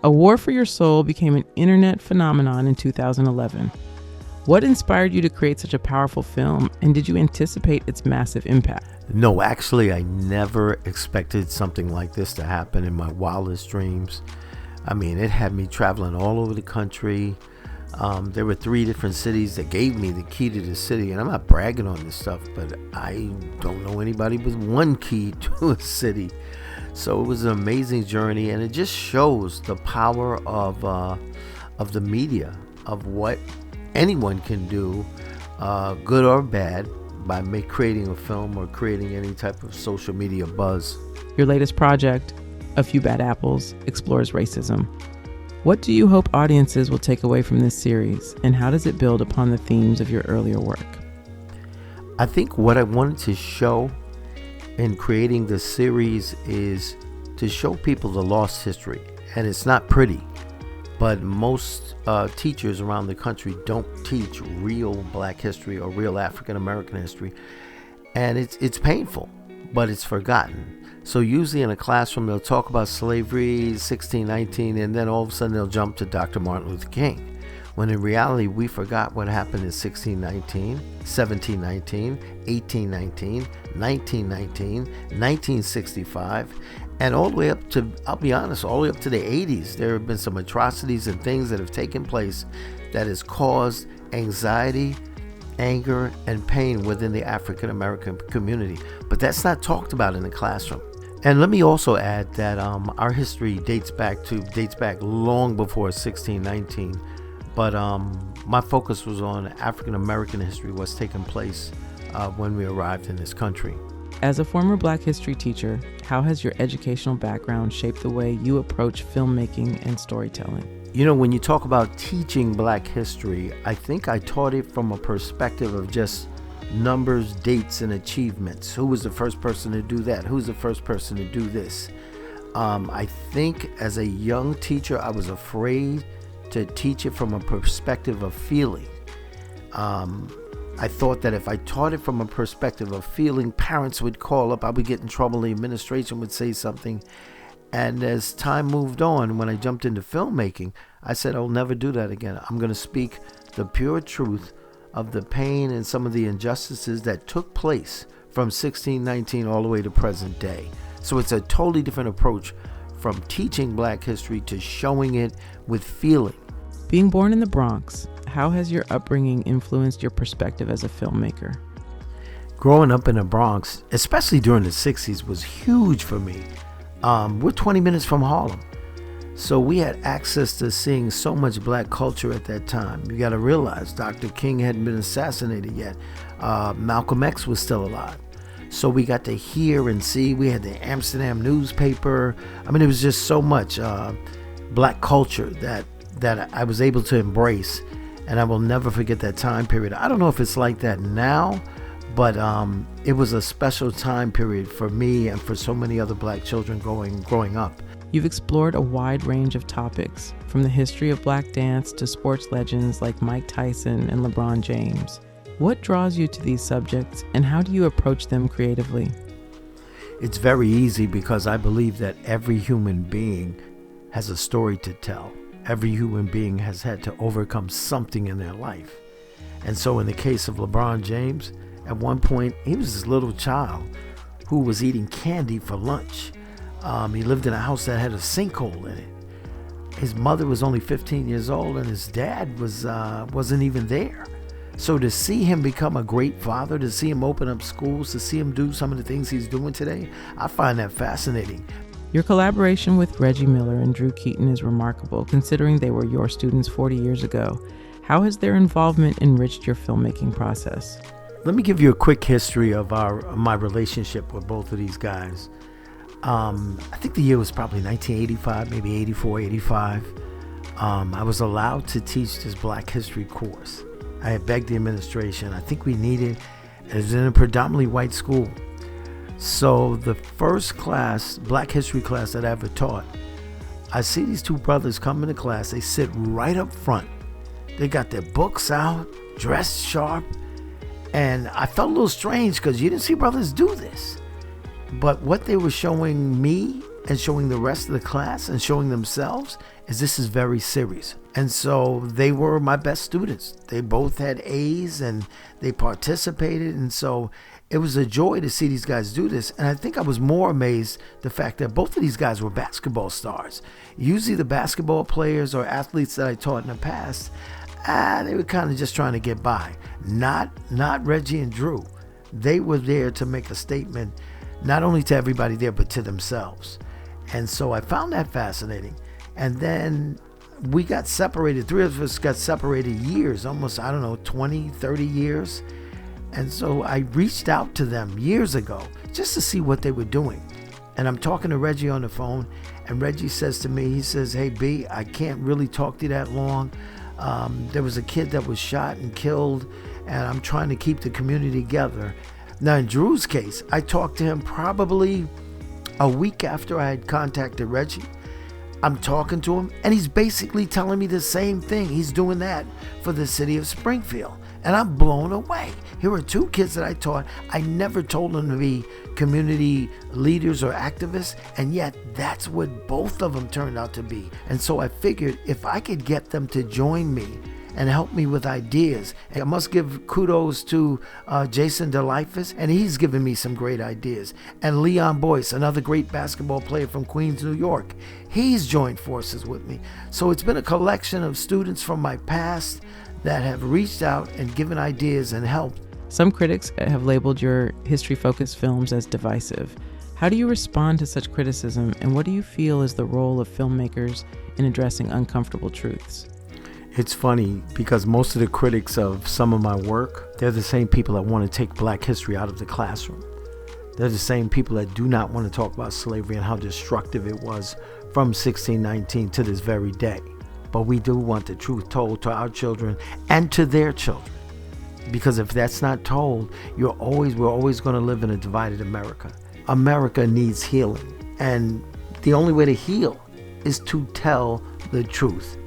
A War for Your Soul became an internet phenomenon in 2011. What inspired you to create such a powerful film, and did you anticipate its massive impact? No, actually, I never expected something like this to happen in my wildest dreams. I mean, it had me traveling all over the country. There were 3 different cities that gave me the key to the city, and I'm not bragging on this stuff, but I don't know anybody with 1 key to a city. So it was an amazing journey, and it just shows the power of the media, of what anyone can do, good or bad, by creating a film or creating any type of social media buzz. Your latest project, A Few Bad Apples, explores racism. What do you hope audiences will take away from this series, and how does it build upon the themes of your earlier work? I think what I wanted to show in creating the series is to show people the lost history. And it's not pretty, but most teachers around the country don't teach real Black history or real African American history. And it's painful, but it's forgotten. So usually in a classroom, they'll talk about slavery, 1619, and then all of a sudden they'll jump to Dr. Martin Luther King. When in reality, we forgot what happened in 1619, 1719, 1819, 1919, 1965, and all the way up to, I'll be honest, all the way up to the 80s. There have been some atrocities and things that have taken place that has caused anxiety, anger, and pain within the African American community. But that's not talked about in the classroom. And let me also add that our history dates back long before 1619. But my focus was on African American history, what's taken place when we arrived in this country. As a former Black history teacher, how has your educational background shaped the way you approach filmmaking and storytelling? You know, when you talk about teaching Black history, I think I taught it from a perspective of just numbers, dates, and achievements. Who was the first person to do that? Who's the first person to do this? I think as a young teacher, I was afraid to teach it from a perspective of feeling. I thought that if I taught it from a perspective of feeling, parents would call up, I would get in trouble, the administration would say something. And as time moved on, when I jumped into filmmaking, I said, I'll never do that again. I'm going to speak the pure truth of the pain and some of the injustices that took place from 1619 all the way to present day. So it's a totally different approach from teaching Black history to showing it with feeling. Being born in the Bronx, how has your upbringing influenced your perspective as a filmmaker? Growing up in the Bronx, especially during the 60s, was huge for me. We're 20 minutes from Harlem. So we had access to seeing so much Black culture at that time. You got to realize Dr. King hadn't been assassinated yet. Malcolm X was still alive. So we got to hear and see. We had the Amsterdam newspaper. I mean, it was just so much Black culture that I was able to embrace. And I will never forget that time period. I don't know if it's like that now, but it was a special time period for me and for so many other Black children growing up. You've explored a wide range of topics, from the history of Black dance to sports legends like Mike Tyson and LeBron James. What draws you to these subjects, and how do you approach them creatively? It's very easy because I believe that every human being has a story to tell. Every human being has had to overcome something in their life. And so in the case of LeBron James, at one point, he was this little child who was eating candy for lunch. He lived in a house that had a sinkhole in it. His mother was only 15 years old, and his dad wasn't even there. So to see him become a great father, to see him open up schools, to see him do some of the things he's doing today, I find that fascinating. Your collaboration with Reggie Miller and Drew Keaton is remarkable, considering they were your students 40 years ago. How has their involvement enriched your filmmaking process? Let me give you a quick history of my relationship with both of these guys. I think the year was probably 1985, maybe 84, 85. I was allowed to teach this Black history course. I had begged the administration. I think we needed, it was in a predominantly white school. So the first class, Black history class that I ever taught, I see these two brothers come into class. They sit right up front. They got their books out, dressed sharp. And I felt a little strange because you didn't see brothers do this. But what they were showing me and showing the rest of the class and showing themselves is this is very serious. And so they were my best students. They both had A's and they participated. And so it was a joy to see these guys do this. And I think I was more amazed the fact that both of these guys were basketball stars. Usually the basketball players or athletes that I taught in the past, they were kind of just trying to get by. Not Reggie and Drew. They were there to make a statement, not only to everybody there, but to themselves. And so I found that fascinating. And then we got separated. Three of us got separated years, almost, 20, 30 years. And so I reached out to them years ago just to see what they were doing. And I'm talking to Reggie on the phone, and Reggie says to me, he says, "Hey, B, I can't really talk to you that long. There was a kid that was shot and killed, and I'm trying to keep the community together." Now, in Drew's case, I talked to him probably a week after I had contacted Reggie. I'm talking to him, and he's basically telling me the same thing. He's doing that for the city of Springfield. And I'm blown away. Here are two kids that I taught. I never told them to be community leaders or activists, and yet that's what both of them turned out to be. And so I figured if I could get them to join me and help me with ideas. And I must give kudos to Jason DeLifus, and he's given me some great ideas. And Leon Boyce, another great basketball player from Queens, New York. He's joined forces with me. So it's been a collection of students from my past that have reached out and given ideas and helped. Some critics have labeled your history-focused films as divisive. How do you respond to such criticism, and what do you feel is the role of filmmakers in addressing uncomfortable truths? It's funny because most of the critics of some of my work, they're the same people that want to take Black history out of the classroom. They're the same people that do not want to talk about slavery and how destructive it was from 1619 to this very day. But we do want the truth told to our children and to their children. Because if that's not told, we're always going to live in a divided America. America needs healing. And the only way to heal is to tell the truth.